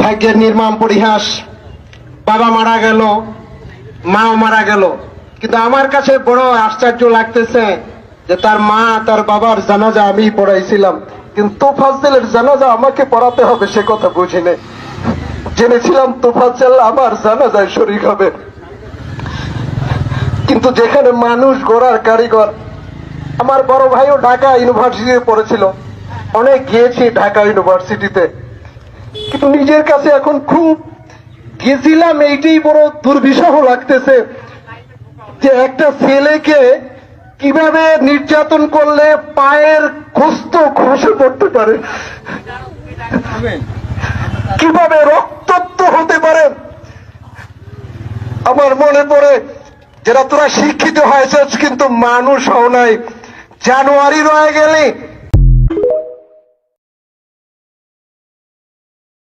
ভাগ্যের নির্মম পরিহাস। বাবা মারা গেল, মাও মারা গেল, কিন্তু আমার কাছে বড় আশ্চর্য লাগতেছে যে তার মা তার বাবার জানাজা আমি পড়াইছিলাম, কিন্তু তোফাজ্জলের জানাজা আমাকে পড়াতে হবে সে কথা বুঝিনি। জেনেছিলাম তোফাজ্জল আমার জানাজায় শরীক হবে, কিন্তু যেখানে মানুষ গড়ার কারিগর। আমার বড় ভাইও ঢাকা ইউনিভার্সিটিতে পড়েছিল, অনেক গিয়েছি ঢাকা ইউনিভার্সিটিতে, কিন্তু নিজের কাছে এখন খুব গেছিলাম এইটাই বড় দুর্বিষহ লাগতেছে যে একটা ছেলেকে কিভাবে নির্যাতন করলে পায়ের গোস্ত খসে পড়তে পারে, কিভাবে রক্তাক্ত হতে পারে। আমার মনে পড়ে যারা তোরা শিক্ষিত হয়েছে কিন্তু মানুষ হও নাই, জানুয়ারি রয়ে গেলে